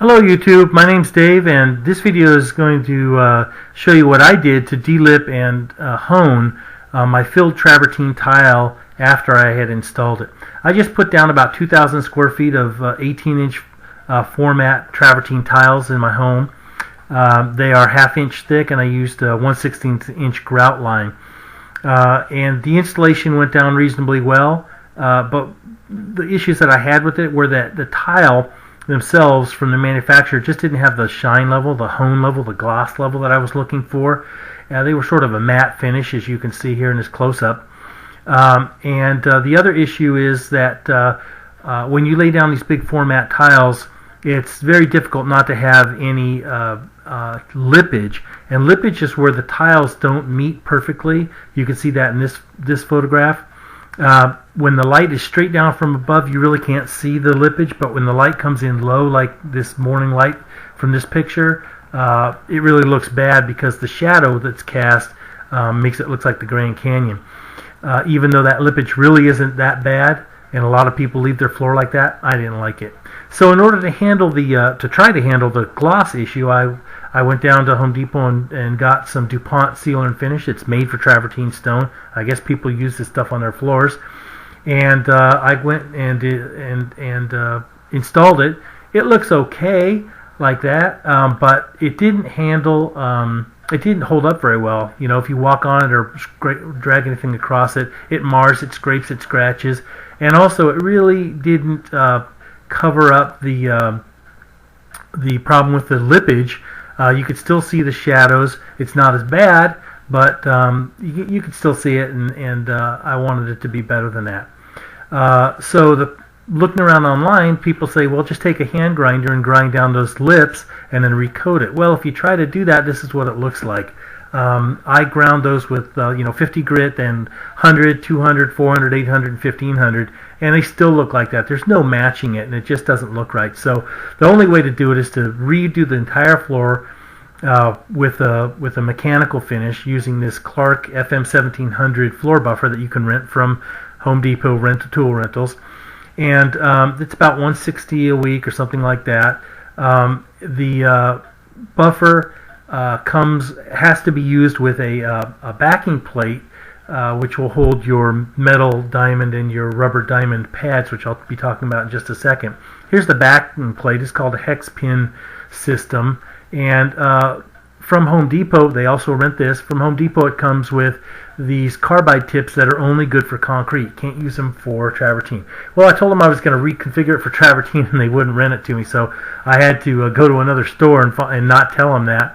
Hello YouTube, my name's Dave, and this video is going to show you what I did to delip and hone my filled travertine tile after I had installed it. I just put down about 2,000 square feet of 18-inch format travertine tiles in my home. They are ½ inch thick, and I used a 1/16 inch grout line. And the installation went down reasonably well, but the issues that I had with it were that the tile themselves from the manufacturer just didn't have the shine level, the hone level, the gloss level that I was looking for. They were sort of a matte finish, as you can see here in this close-up. The other issue is that when you lay down these big format tiles, it's very difficult not to have any lippage. And lippage is where the tiles don't meet perfectly. You can see that in this photograph. When the light is straight down from above, you really can't see the lippage, but when the light comes in low, like this morning light from this picture, it really looks bad because the shadow that's cast makes it look like the Grand Canyon. Even though that lippage really isn't that bad, and a lot of people leave their floor like that, I didn't like it. So in order to handle to try to handle the gloss issue, I went down to Home Depot and got some DuPont Sealer and Finish. It's made for travertine stone. I guess people use this stuff on their floors. And I went and installed it. It looks okay like that, but it didn't handle. It didn't hold up very well. You know, if you walk on it or drag anything across it, it mars, it scrapes, it scratches, and also it really didn't cover up the problem with the lippage. You could still see the shadows. It's not as bad, but you could still see it, and I wanted it to be better than that. Looking around online, people say, well, just take a hand grinder and grind down those lips and then recoat it. Well, if you try to do that, this is what it looks like. I ground those with 50 grit and 100, 200, 400, 800, and 1500, and they still look like that. There's no matching it, and it just doesn't look right. So the only way to do it is to redo the entire floor with a mechanical finish using this Clark FM 1700 floor buffer that you can rent from Home Depot tool rentals, and it's about $160 a week or something like that. The buffer has to be used with a backing plate, which will hold your metal diamond and your rubber diamond pads, which I'll be talking about in just a second. Here's the backing plate. It's called a hex pin system, and from Home Depot, they also rent this. From Home Depot, it comes with these carbide tips that are only good for concrete. Can't use them for travertine. Well, I told them I was going to reconfigure it for travertine, and they wouldn't rent it to me, so I had to go to another store and not tell them that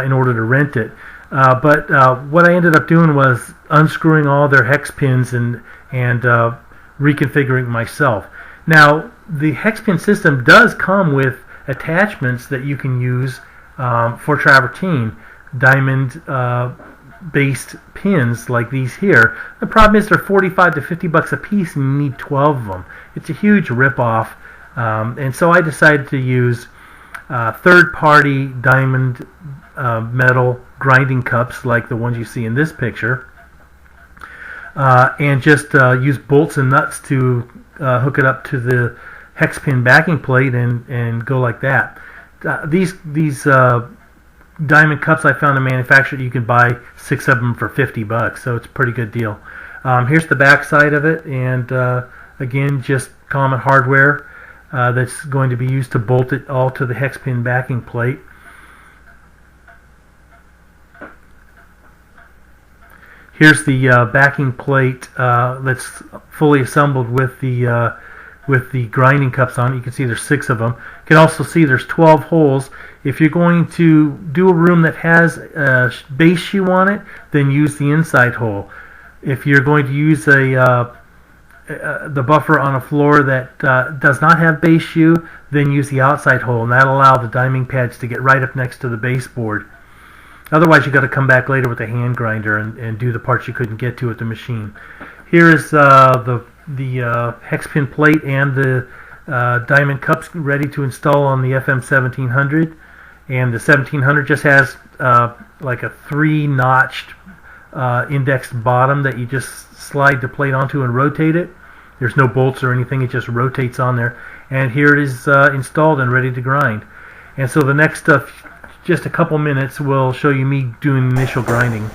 in order to rent it. But what I ended up doing was unscrewing all their hex pins and reconfiguring myself. Now, the hex pin system does come with attachments that you can use for travertine, diamond based pins like these here. The problem is they're 45 to 50 bucks a piece, and you need 12 of them. It's a huge rip-off, and so I decided to use third-party diamond metal grinding cups like the ones you see in this picture, and just use bolts and nuts to hook it up to the hex pin backing plate and go like that. These diamond cups I found in manufacturer, you can buy 6 of them for 50 bucks, so it's a pretty good deal. Here's the back side of it, and again, just common hardware that's going to be used to bolt it all to the hex pin backing plate. Here's the backing plate that's fully assembled with the grinding cups on it. You can see there's 6 of them. You can also see there's 12 holes. If you're going to do a room that has a base shoe on it, then use the inside hole. If you're going to use the buffer on a floor that does not have base shoe, then use the outside hole, and that'll allow the diamond pads to get right up next to the baseboard. Otherwise, you've got to come back later with a hand grinder and do the parts you couldn't get to with the machine. Here is the hex pin plate and the diamond cups ready to install on the FM 1700, and the 1700 just has like a 3-notched indexed bottom that you just slide the plate onto and rotate it. There's no bolts or anything, it just rotates on there, and here it is installed and ready to grind. And so the next just a couple minutes will show you me doing initial grinding.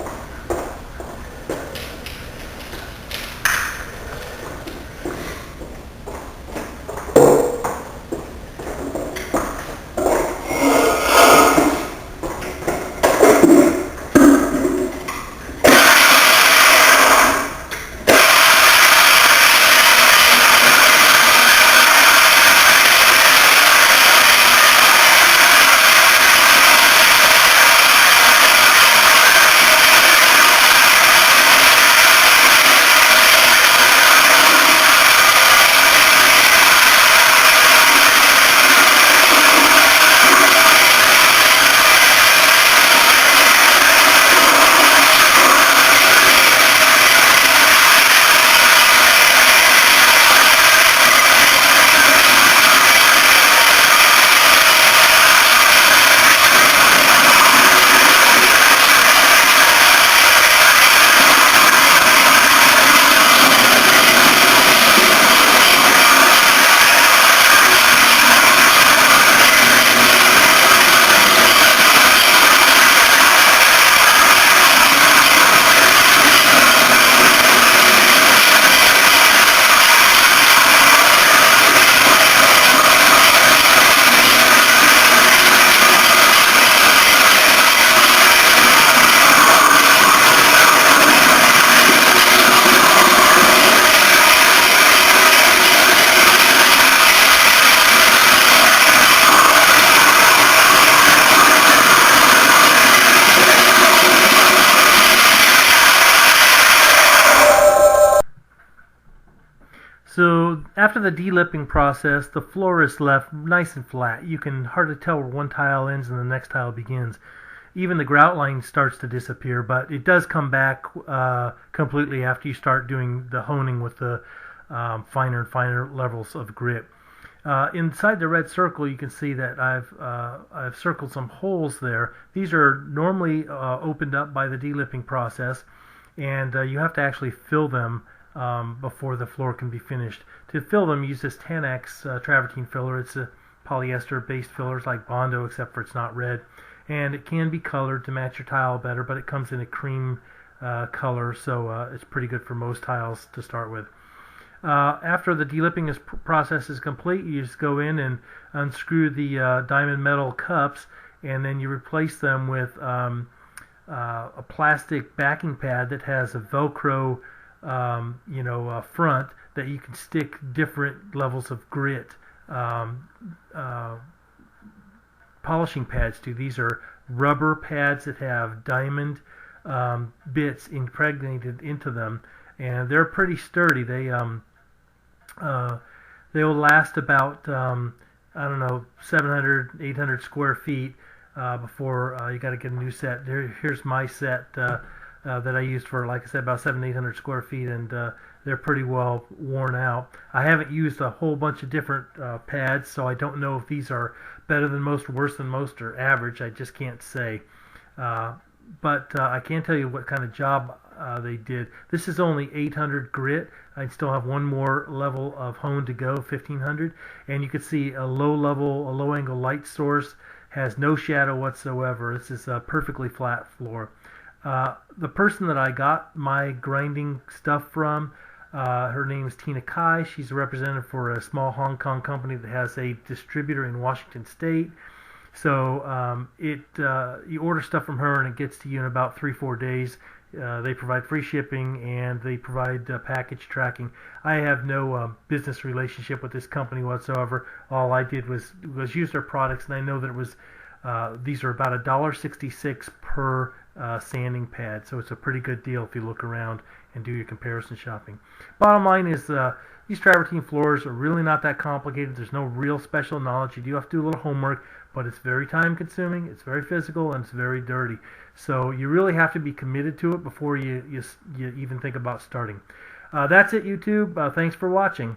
So after the delipping process, the floor is left nice and flat. You can hardly tell where one tile ends and the next tile begins. Even the grout line starts to disappear, but it does come back completely after you start doing the honing with the finer and finer levels of grit. Inside the red circle, you can see that I've circled some holes there. These are normally opened up by the delipping process, and you have to actually fill them before the floor can be finished. To fill them, use this 10X Travertine filler. It's a polyester-based filler. It's like Bondo, except for it's not red. And it can be colored to match your tile better, but it comes in a cream color, so it's pretty good for most tiles to start with. After the delipping process is complete, you just go in and unscrew the diamond metal cups, and then you replace them with a plastic backing pad that has a Velcro front that you can stick different levels of grit polishing pads to. These are rubber pads that have diamond bits impregnated into them, and they're pretty sturdy. They'll last about 700, 800 square feet before you got to get a new set. Here's my set that I used for, like I said, about 700-800 square feet, and they're pretty well worn out. I haven't used a whole bunch of different pads, so I don't know if these are better than most, worse than most, or average. I just can't say. But I can tell you what kind of job they did. This is only 800 grit. I still have one more level of hone to go, 1500, and you can see a low angle light source, has no shadow whatsoever. This is a perfectly flat floor. The person that I got my grinding stuff from, her name is Tina Kai. She's a representative for a small Hong Kong company that has a distributor in Washington State. So you order stuff from her and it gets to you in about 3-4 days. They provide free shipping and they provide package tracking. I have no business relationship with this company whatsoever. All I did was use their products, and I know that it was these are about $1.66 per sanding pad, so it's a pretty good deal if you look around and do your comparison shopping. Bottom line is these travertine floors are really not that complicated. There's no real special knowledge. You do have to do a little homework, but it's very time consuming, it's very physical, and it's very dirty. So you really have to be committed to it before you even think about starting. That's it, YouTube. Thanks for watching.